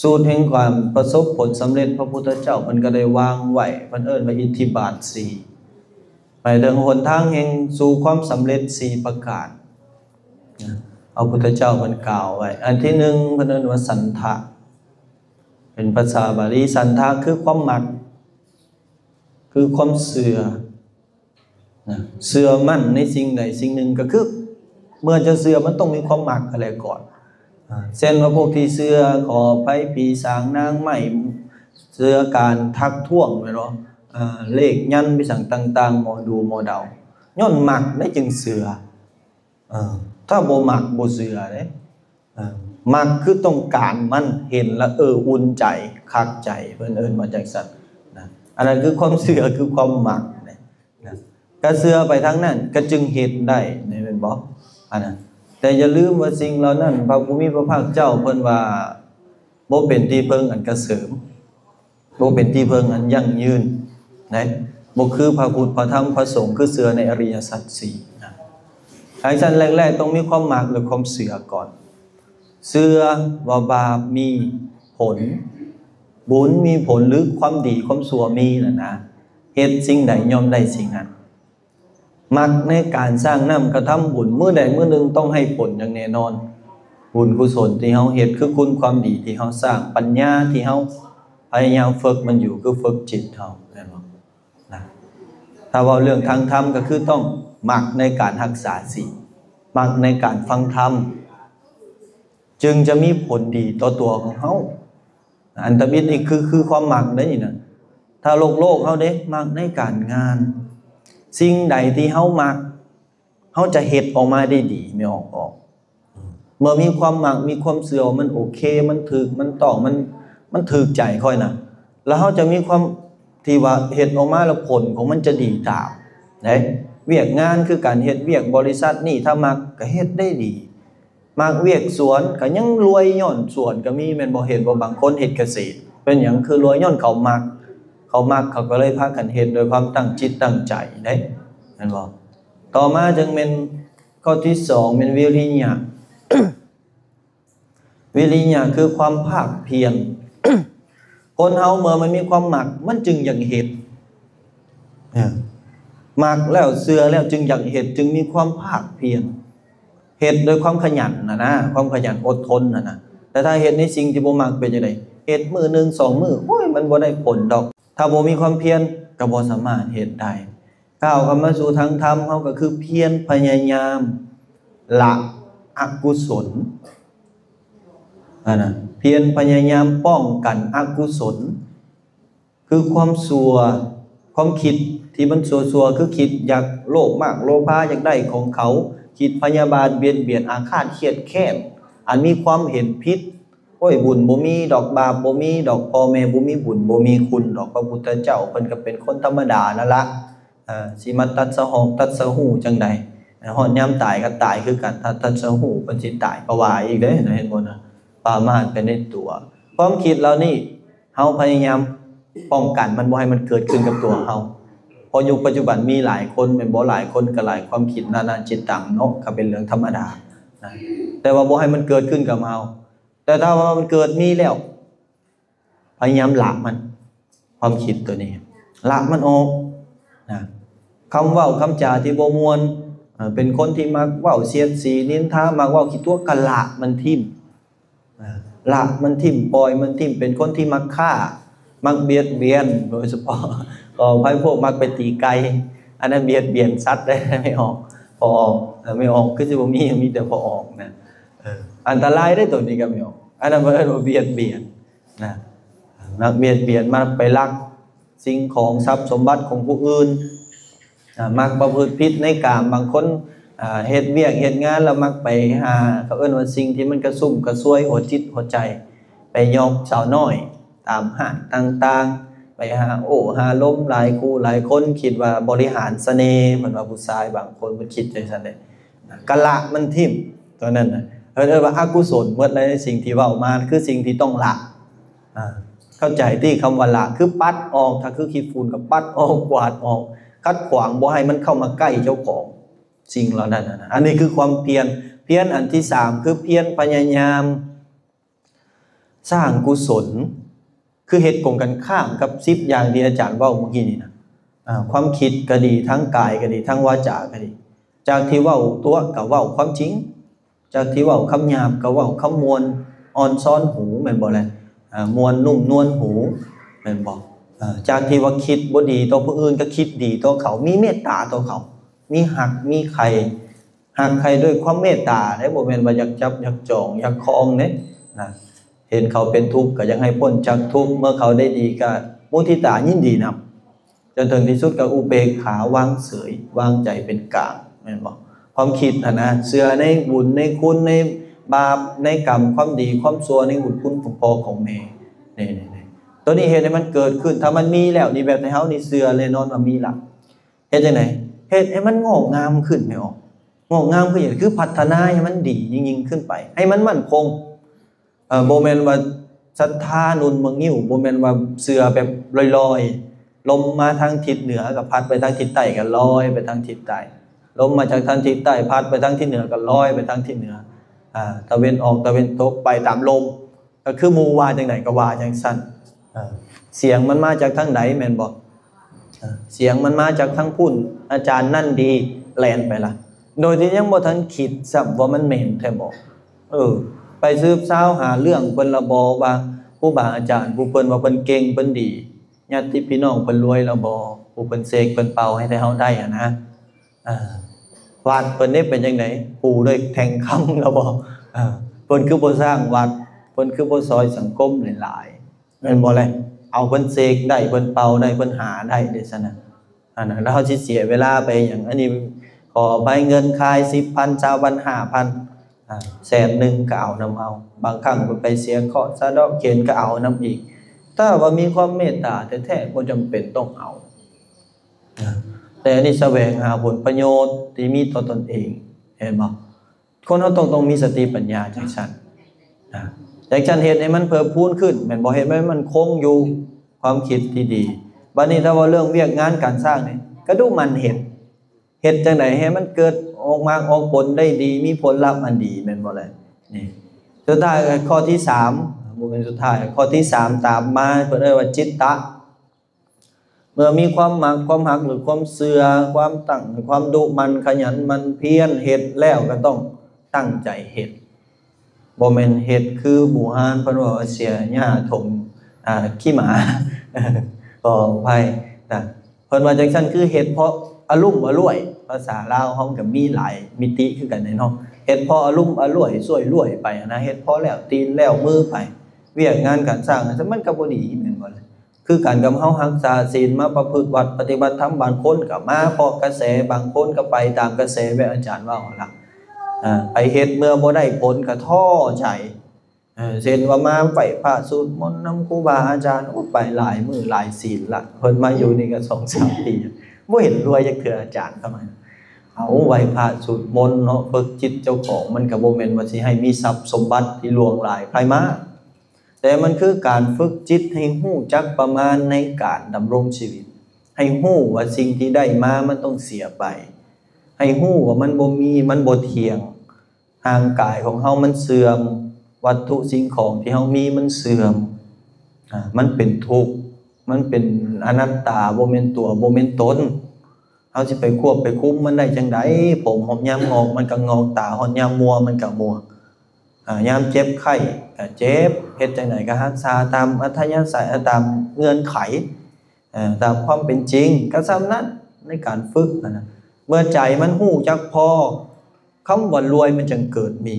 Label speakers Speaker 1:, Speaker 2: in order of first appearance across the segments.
Speaker 1: สูตรแห่งความประสบผลสำเร็จพระพุทธเจ้ามันก็ได้วางไว้มันเอิ้นว่าอิทธิบาท4ไปถึงหนทางแห่งสู่ความสำเร็จ4ประการเอาพุทธเจ้ามันกล่าวไว้อันที่1เพิ่นเอิ้นว่าสันทะเป็นภาษาบาลีสันทะคือความมักคือความเชื่อมั่นในสิ่งใดสิ่งหนึ่งก็คือเมื่อจะเชื่อมันต้องมีความมักอะไรก่อนเช่นว่าพวกที่เชื่อขอไปปีศาจนางไม้เชื่อการทักท้วงไปเนาะเลขยันไปสั่งต่างๆหมอดูหมอเดาย้อนมักได้จึงเชื่อถ้าบ่มักบ่เชื่อเด้มักคือต้องการมันเห็นแล้วอุ่นใจคักใจเพิ่นเอิ้นว่าจังซั่นนะอันนั้นคือความเชื่อคือความมักนะก็เชื่อไปทางนั้นก็จึงเฮ็ดได้นี่แม่นบ่อันนั้นแต่อย่าลืมว่าสิ่งเหล่านั้นพระภูมิพระภาคเจ้าเพิ่นว่าบ่เป็นที่พึ่งอันกระเสริมบ่เป็นที่พึ่งอันยั่งยืนนะบ่คือพระพุทธพระธรรมพระสงฆ์คือเชื่อในอริยสัจ4นะทางชั้นแรกๆต้องมีความมักหรือความเชื่อก่อนเชื่อว่าบาปมีผลบุญมีผลหรือความดีความชั่วมีน่ะนะเฮ็ดสิ่งใดย่อมได้สิ่งนั้นมักในการสร้างน้ำกระทำบุญมื้อใดมื้อหนึ่งต้องให้ผลอย่างแน่นอนบุญกุศลที่เฮาเฮ็ดคือคุณความดีที่เฮาสร้างปัญญาที่เฮาพยายามฝึกมันอยู่คือฝึกจิตเฮาแม่นบ่นะถ้าว่าเรื่องทางธรรมก็คือต้องมักในการรักษาศีลมักในการฟังธรรมจึงจะมีผลดีต่อตัวของเฮาอันตบิดนี่คือความมักได้นี่นะถ้าโลกเฮาเด้มักในการงานสิ่งใดที่เฮามักเฮาจะเฮ็ดออกมาได้ดีไม่ออกเมื่อมีความมักมีความเชื่อมันโอเคมันถูกมันต้องมันถูกใจค่อยนะแล้วเฮาจะมีความที่ว่าเฮ็ดออกมาแล้วผลของมันจะดีตามเด้เวียกงานคือการเฮ็ดเวียกบริษัทนี่ถ้ามักก็เฮ็ดได้ดีมักเวียกสวนก็ยังรวยย้อนสวนก็มีแม่นบ่เห็นบ่บางคนเฮ็ดเกษตรเป็นหยังคือรวยย้อนเขามักเขาก็เลยพากันเฮ็ดโดยความตั้งจิตตั้งใจเด้แม่นบ่ต่อมาจึงเป็นข้อที่2เป็นวิริยะ วิริยะคือความภาคเพียร คนเฮาเมื่อมันมีความมักมันจึงอยากเฮ็ดมักแล้วเชื่อแล้วจึงอยากเฮ็ดจึงมีความภาคเพียรเฮ็ดโดยความขยันนะความขยันอดทนนะแต่ถ้าเฮ็ดในสิ่งที่บ่มักเป็นจังได๋เฮ็ดมื้อนึง2มื้อโอ้ยมันบ่ได้ผลดอกถ้าบ่มีความเพียรก็บ่สามารถเฮ็ดได้ก้าวเข้ามาสู่ทางธรรมเฮาก็คือเพียรพยายามละอกุศลนะเพียรพยายามป้องกันอกุศลคือความชั่วความคิดที่มันชั่วๆคือคิดอยากโลภมากโลภะอยากได้ของเขาคิดพยาบาทเบียดอาฆาตเครียดแค้นอันมีความเห็นผิดโอ้ยบุญบ่มีดอกบาปบ่มีดอกพ่อแม่บ่มีบุญบ่มีคุณดอกพระพุทธเจ้าเพิ่นก็เป็นคนธรรมดานั่นล่ะสิมาตัดสะหอกตัดสะหูจังใดฮอดยามตายก็ตายคือกันถ้าตัดสะหูเพิ่นสิตายก็ว่าอีกเด้เห็นบ่นะปามาสเป็นในตัวความคิดเหล่านี้เฮาพยายามป้องกันมันบ่ให้มันเกิดขึ้นกับตัวเฮาพอยุคปัจจุบันมีหลายคนเป็นบ่หลายคนก็หลายความคิดนานาจิตตังเนาะก็เป็นเรื่องธรรมดานะแต่ว่าบ่ให้มันเกิดขึ้นกับเฮาแต่ถ้าว่ามันเกิดมีแล้วพยายามละมันความคิดตัวนี้ละมันออกนะคำเว้าคำจาที่บ่ม่วนเป็นคนที่มักเว้าเสียดสีนินทามักเว้าขี้ตัวก็ละมันทิ่มละมันทิ่มปล่อยมันทิ่มเป็นคนที่มักฆ่ามักเบียดเบียนโดยเฉพาะก็ไผพวกมักไปตีไก่อันนั้นเบียดเบียนสัตว์ได้ไม่ออกพอออกไม่ออกคือสิบ่มีแต่พอออกนะอันตรายได้ตัวนี้ก็ไม่ออกอันนั้นมันเบียดเบียนนะมักเบียดเบียนมาไปลักสิ่งของทรัพย์สมบัติของผู้อื่นมักประพฤติผิดในกามบางคนเฮ็ดเวียกเฮ็ดงานแล้วมักไปหาเขาเอิ้นว่าสิ่งที่มันกระซุ่มกระซวยหัวจิตหัวใจไปยอกสาวน้อยตามห้างต่างๆไปหาหาล้มหลายคู่หลายคนคิดว่าบริหารเสน่ห์เหมือนว่าผู้ชายบางคนมันคิดจังซั่นเด้กะละมันทิ่มตัวนั้นน่ะว่าอกุศลหมดเลยในสิ่งที่เว้ามาคือสิ่งที่ต้องละเข้าใจที่คำว่าละคือปัดออกถ้าคือขี้ฝุ่นก็ปัดออกกวาดออกคัดขวางบ่ให้มันเข้ามาใกล้เจ้าของสิ่งเหล่านั้นนะอันนี้คือความเพียรอันที่3คือเพียรพยายาม สร้างกุศลคือเหตุกงกันข้ามกับ10อย่างที่อาจารย์เว้าเมื่อกี้นี่นะความคิดก็ดีทั้งกายก็ดีทั้งวาจาก็ดีจากที่เว้าตัวก็เว้าความจริงจากที่เว้าคำหยาบก็เว้าคำมวลอ่อนซ้อนหูแม่นบ่แลมวลนุ่มนวลหูแม่นบ่จากที่ว่าคิดบ่ดีต่อผู้อื่นก็คิดดีต่อเขามีเมตตาต่อเขามีหักมีใครหักใครด้วยความเมตตาได้บ่แม่นว่าอยากจับอยากจองอยากครองเด้นะเห็นเขาเป็นทุกข์ก็อยากให้พ้นจากทุกข์เมื่อเขาได้ดีก็มุทิตายินดีนำจนถึงที่สุดก็อุเบกขาวางเฉยวางใจเป็นกลางแม่นบ่ความคิดนะเชื่อในบุญในคุณในบาปในกรรมความดีความชั่วในบุญคุณของพ่อของแม่นี่ๆตัวนี้เฮ็ดให้มันเกิดขึ้นถ้ามันมีแล้วนี่แบบในเฮานี่เชื่อเลยนอนว่ามีล่ะเฮ็ดจังได๋เฮ็ดให้มันงอกงามขึ้นไม่ออกงอกงามคือพัฒนาให้มันดียิ่งขึ้นไปให้มันมั่นคงบ่แม่นว่าศรัทธานุนเมืองนิ้วบ่แม่นว่าเชื่อแบบลอยๆลมมาทางทิศเหนือก็พัดไปทางทิศใต้ก็ลอยไปทางทิศใต้ลมมาจากทางทิศใต้พัดไปทางทิศเหนือก็ลอยไปทางทิศเหนือตะเวนออกตะเวนตกไปตามลมก็คือหมู่ว่าจังได๋ก็ว่าจังซั่นเสียงมันมาจากทางไหนแม่นบ่เสียงมันมาจากทางพุ่นอาจารย์นั่นดีแล่นไปล่ะโดยที่ยังบ่ทันคิดซับว่ามันแม่นแท้บ่ไปสืบสาวหาเรื่องเพิ่นละบ่ว่าผู้บาอาจารย์ผู้เพิ่นว่าเพิ่นเก่งเพิ่นดีญาติพี่น้องเพิ่นรวยละบ่ผู้เพิ่นเสกเพิ่นเป่าให้ได้เฮาได้นะวัดเพิ่นได้เป็นจังได๋ปู่ด้วยแทงคำละบ่เพิ่นคือบ่สร้างวัดเพิ่นคือบ่ซอยสังคมหลายๆแม่นบ่แลเอาเพิ่นเสกได้เพิ่นเป่าได้เพิ่นหาได้เด้ซั่นน่ะนั้นแล้วเฮาสิเสียเวลาไปหยังอันนี้ขอใบเงินคาย 10,000 20,000 5,000แสนนึงก็เอานำเอาบางครั้งไปเสียเคราะห์สะเดาะเขียนก็เอานำอีกถ้าว่ามีความเมตตาแท้ๆบ่จำเป็นต้องเอาแต่อันนี้แสวงหาผลประโยชน์ที่มีต่อตนเองเห็นบ่คนเฮาต้องมีสติปัญญาจังซั่นจังซั่นเฮ็ดให้มันเพิ่มพูนขึ้นแม่นบ่เฮ็ดให้มันคงอยู่ความคิดที่ดีบัดนี้ถ้าว่าเรื่องเวียกงานการสร้างนี่ก็ดูมันเฮ็ดจังได๋ให้มันเกิดออกมาออกผลได้ดีมีผลลัพธ์อันดีแม่นบ่ล่ะนี่สุดท้ายข้อที่3บ่แม่นสุดท้ายข้อที่3ตามมาเพิ่นเรียกว่าจิตตะเมื่อมีความมักความหักหรือความเชื่อความตั้งความดุมันขยันมันเพียรเฮ็ดแล้วก็ต้องตั้งใจเฮ็ดบ่แม่นเฮ็ดคือบูฮานเพิ่นว่าเสียหญ้าถมขี้หมาขออภัยนะเพิ่นว่าจังซั่นคือเฮ็ดเพราะอารมณ์อร่วยภาษาลาวเฮาก็มีหลายมิติคือกันเนาะเฮ็ดเพราะอารมณ์อร่วยสวยรวยไปนะเฮ็ดเพราะแล้วตีนแล้วมือไปเวียกงานการสร้างมันก็บ่ดีแม่นบ่ล่ะคือการกับเฮารักษาศีลมาประพฤติวัดปฏิบัติธรรมบางคนก็มาเพราะกระแสบางคนก็ไปตามกระแสแบบอาจารย์ว่าล่ะไปเฮ็ดเมื่อบ่ได้ผลก็ท้อใจเช่นว่ามาไปพระสวดมนต์นำครูบาอาจารย์ไปหลายมื้อหลายศีลละเพิ่นมาอยู่นี่ก็ 2-3 ปีบ่เห็นรวยจักเทื่ออาจารย์เข้ามาเอาไหว้พระสวดมนต์เนาะฝึกจิตเจ้าของมันก็บ่แม่นว่าสิให้มีทรัพย์สมบัติที่หลวงหลายไผมาแต่มันคือการฝึกจิตให้ฮู้จักประมาณในการดำรงชีวิตให้ฮู้ว่าสิ่งที่ได้มามันต้องเสียไปให้ฮู้ว่ามันบ่มีมันบ่เที่ยงร่างกายของเฮามันเสื่อมวัตถุสิ่งของที่เฮามีมันเสื่อมมันเป็นทุกข์มันเป็นอนัตตาบ่แม่นตัวบ่แม่นตนเฮาสิไปควบไปคุมมันได้จังได๋ผมหอมยามงอกมันก็งอกตาหอมยามมัวมันก็มัวยามเจ็บไข้ก็เจ็บเฮ็ดจังได๋ก็รักษาตามอัธยาศัยตามเงื่อนไขตามความเป็นจริงก็ส่ำนั้นในการฝึกนะเมื่อใจมันฮู้จักพอคำว่ารวยมันจึงเกิดมี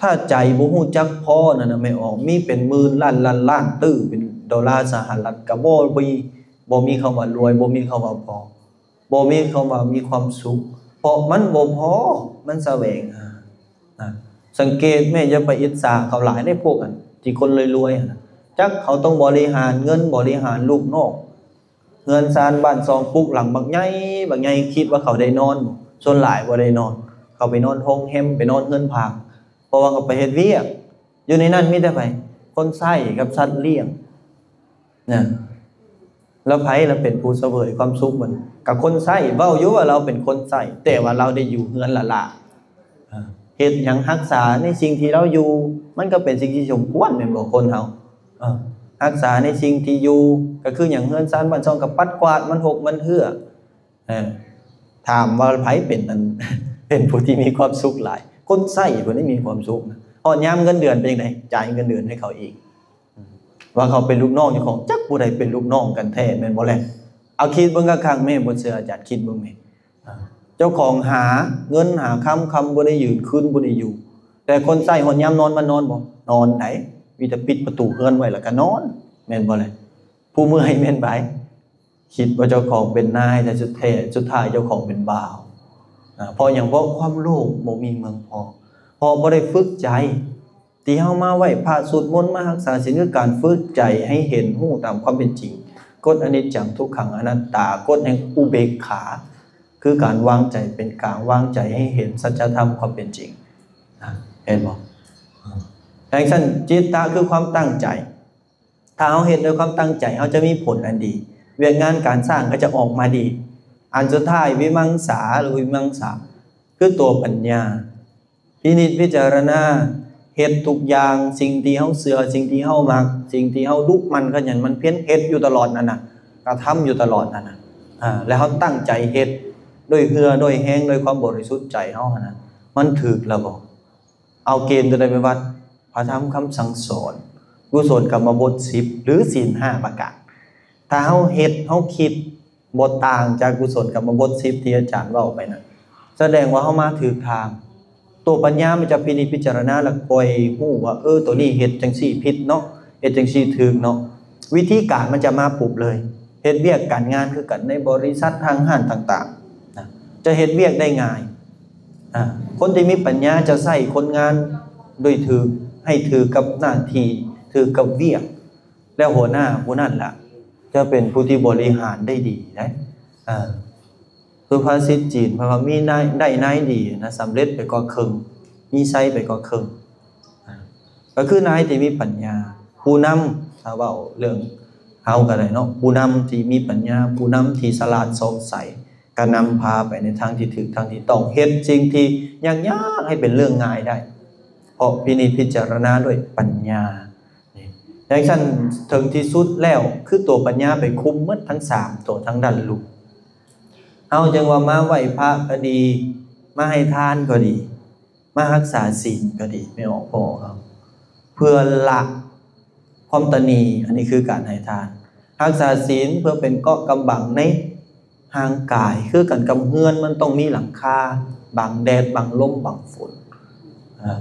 Speaker 1: ถ้าใจบ่ฮู้จักพอนั่นน่ะไม่ออกมีเป็นหมื่นล้านตื้อเป็นดอลลาร์สหรัฐก็บ่มีคำว่ารวยบ่มีคำว่าพอบ่มีคำว่ามีความสุขเพราะมันบ่พอมันแสวงหาสังเกตแม่อย่าไปอิจฉาเขาหลายได้พวกอันที่คนรวยๆจักเขาต้องบริหารเงินบริหารลูกน้องเงินซานบ้านซองปุกหลังบักใหญ่คิดว่าเขาได้นอนส่วนหลายบ่ได้นอนเขาไปนอนโรงแรมไปนอนเฮือนพักเพราะว่าเขาไปเฮ็ดเวียกอยู่ในนั้นมีแต่ไผคนใช้กับสัตว์เลี้ยงนะแล้วไผล่ะเป็นผู้เสวยความสุขมันกับคนใช้เว้าอยู่ว่าเราเป็นคนใช้แต่ว่าเราได้อยู่เฮือนละ เฮ็ดหยังรักษาในสิ่งที่เราอยู่มันก็เป็นสิ่งที่สมควรแม่นบ่คนเฮารักษาในสิ่งที่อยู่ก็คือหยังเฮือนซ่านบ้านช่องก็ปัดกวาดมันหกมันเหือถามว่าไผเป็นอัน เป็นผู้ที่มีความสุขหลายคนใช้เพิ่นได้มีความสุขนะพอยามเงินเดือนเป็นจังได๋จ่ายเงินเดือนให้เขาอีกว่าเขาเป็นลูกน้องเจ้าของจักผู้ใดเป็นลูกน้องกันแท้แม่นบ่แลเอาคิดเบิ่งคักๆแม่บ่เชื่ออาจารย์คิดเบิ่งแม่เจ้าของหาเงินหาคำบ่ได้ยืนคืนบ่ได้อยู่แต่คนใช้หอนยามนอนมันนอนบ่นอนไหนมีแต่ปิดประตูเฮือนไว้แล้วก็นอนแม่นบ่แลผู้เมื่อยแม่นไผคิดว่าเจ้าของเป็นนายแต่สุดท้ายเจ้าของเป็นบ่าวเพราะอย่างเพราะความโลภบ่มีเมืองพอบ่ได้ฝึกใจที่เฮามาไหว้พระสวดมนต์มารักษาศีลคือการฝึกใจให้เห็นรู้ตามความเป็นจริงกฎอนิจจังทุกขังอนัตตากฎแห่งอุเบกขาคือการวางใจเป็นกลางวางใจให้เห็นสัจธรรมความเป็นจริงเห็นบ่ดังนั้นจิตตะคือความตั้งใจถ้าเฮาเฮ็ดด้วยความตั้งใจเฮาจะมีผลอันดีเวียกงานการสร้างก็จะออกมาดีอันสุดท้ายวิมังสาหรือวิมังสาคือตัวปัญญาพินิจพิจารณาเฮ็ดทุกอย่างสิ่งที่เฮาเชื่อสิ่งที่เฮามักสิ่งที่เฮาดุมันก็หยังมันเพี้ยนเฮ็ดอยู่ตลอดนั่นน่ะกระทำอยู่ตลอดนั่นน่ะแล้วเฮาตั้งใจเฮ็ดด้วยเหือด้วยแห้งด้วยความบริสุทธิ์ใจเฮาหั่นน่ะมันถูกแล้วบ่เอาเกณฑ์ตัวใดไปวัดพระธรรมคำสั่งสอนกุศลกรรมบท10หรือศีล5ประการถ้าเฮาเฮ็ดเฮาคิดบ่ต่างจากกุศลกรรมบท10ที่อาจารย์เว้าไปนั่นแสดงว่าเฮามาถูกทางตัวปัญญามันจะพินิจพิจารณาแล้วปล่อยฮู้ว่าตัวนี้เฮ็ดจังซี่ผิดเนาะเฮ็ดจังซี่ถูกเนาะวิธีการมันจะมาปุ๊บเลยเฮ็ดเวียกการงานคือกันในบริษัททางห้างต่างๆนะจะเฮ็ดเวียกได้ง่ายคนที่มีปัญญาจะใช้คนงานโดยถูกให้ถูกกับหน้าที่ถูกกับเวียกแล้วหัวหน้าผู้นั้นล่ะจะเป็นผู้ที่บริหารได้ดีนะคือภาษิตจีนเพราะว่ามีนายได้นายดีนะสำเร็จไปก็ครึ่งมีไซไปก็ครึ่งก็คือนายที่มีปัญญาผู้นำถ้าเว้าเรื่องเฮาก็ได้เนาะผู้นำที่มีปัญญาผู้นำที่ฉลาดสงสัยก็นำพาไปในทางที่ถูกทางที่ต้องเฮ็ดสิ่งที่ยากๆให้เป็นเรื่องง่ายได้เพราะพินิจพิจารณาด้วยปัญญาอย่างเช่นถึงที่สุดแล้วคือตัวปัญญาไปคุมหมดทั้ง3ตัวทั้งด้านรูปเอาจังว่ามาไหว้พระก็ดีมาให้ทานก็ดีมารักษาศีลก็ดีไม่ออกพอครับเพื่อละความตนีอันนี้คือการให้ทานรักษาศีลเพื่อเป็นเกราะกำบังในทางกายคือการกำเฮือนมันต้องมีหลังคาบังแดดบังลมบังฝน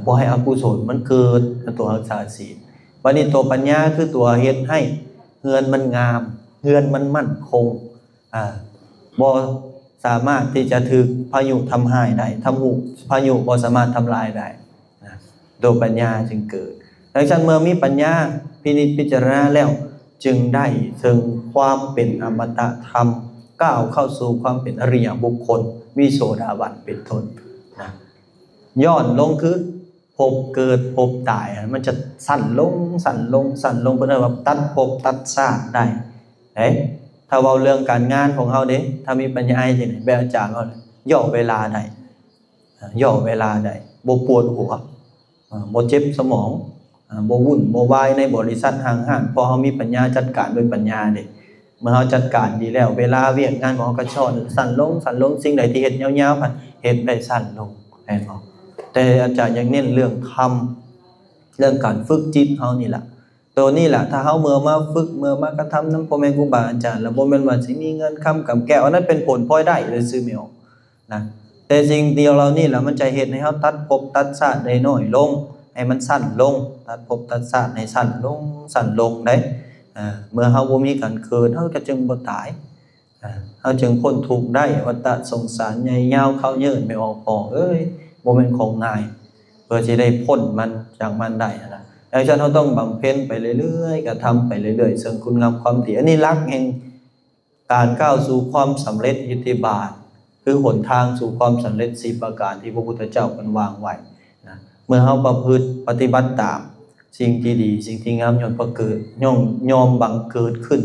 Speaker 1: บ่ให้อกุศลมันเกิดตัวรักษาศีลวันนี้ตัวปัญญาคือตัวเฮ็ดให้เฮือนมันงามเฮือนมันมั่นคงบ่สามารถที่จะถึกพายุทำหายได้พายุบ่สามารถทำลายได้ตัวปัญญาจึงเกิดดังนั้นเมื่อมีปัญญาพินิจพิจารณาแล้วจึงได้ถึงความเป็นอมตะธรรมก้าวเข้าสู่ความเป็นอริยบุคคลวิโสดาบันเป็นต้นนะย้อนลงคือภพเกิดภพตายมันจะสั่นลงสั่นลงสั่นลงเพื่อว่าตัดภพตัดชาติได้ถ้าเว้าเรื่องการงานของเฮาเด้ถ้ามีปัญญาจังได๋แบบอาจารย์ว่าย่อเวลาได้ย่อเวลาได้บ่ปวดหัวบ่เจ็บสมองบ่วุ่นบ่วายในบริษัทห้างๆพอเฮามีปัญญาจัดการด้วยปัญญาเด้เมื่อเฮาจัดการดีแล้วเวลาเวียกงานของเฮาก็ช่อนสั่นลงสั่นลงสิ่งใดที่เฮ็ดยาวๆพันเฮ็ดได้สั่นลงแม่นบ่แต่อาจารย์ยังเน้นเรื่องธรรมเรื่องการฝึกจิตเฮานี่ล่ะตัวนี้ล่ะถ้าเฮาเมื่อมาฝึกเมื่อมากระทำนำพ่อแม่ครูบาอาจารย์แล้วบ่แม่นว่าสิมีเงินค้ำกับแก้วอันนั้นเป็นผลพลอยได้เลยซื้อไม่ออกนะแต่สิ่งเดียวเรานี่ล่ะมันจะเฮ็ดให้เฮาตัดภพตัดชาติได้น้อยลงให้มันสั้นลงตัดภพตัดชาติให้สั้นลงได้เมื่อเฮาบ่มีการเกิดเฮาก็จึงบ่ตายเฮาจึงพ้นทุกข์ได้วัฏสงสารใหญ่ยาวเข้าเยินไม่ออกพอบ่แม่นของง่ายเพื่อสิได้พ้นมันจากมันได้นะดังนั้นเราต้องบำเพ็ญไปเรื่อยๆกระทำไปเรื่อยๆเสริมคุณงามความดีอันนี้หลักแห่งการก้าวสู่ความสำเร็จอิทธิบาทคือหนทางสู่ความสำเร็จ4ประการที่พระพุทธเจ้ามันวางไว้นะเมื่อเฮาประพฤติปฏิบัติตามสิ่งที่ดีสิ่งที่งามย่อมประเกิดยอมบังเกิดขึ้น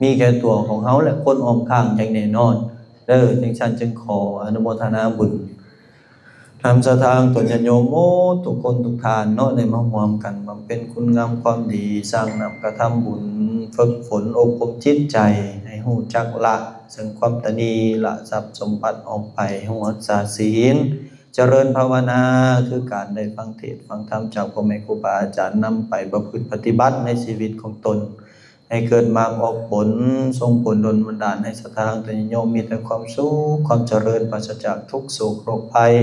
Speaker 1: มีแก่ตัวของเฮาและคนอ้อมข้างอย่างแน่นอนจังซั่นจึงขออนุโมทนาบุญ นำสถานตนญาติโยมโมทุกคนทุกท่านเนาะได้มารวมกันบำเพ็ญคุณงามความดีสร้างนำกระทำบุญฝึกฝนอบรมจิตใจให้ฮู้จักละซึ่งความตนีละทรัพย์สมบัติออกไปให้รักษาศีลเจริญภาวนาคือการได้ฟังเทศน์ฟังธรรมจากพ่อแม่ครูบาอาจารย์นำไปประพฤติปฏิบัติในชีวิตของตนให้เกิดมากออกผลส่งผลดลบันดาลให้ศรัทธาญาติโยมมีแต่ความสุขความเจริญปราศจากทุกข์โศกโรคภัย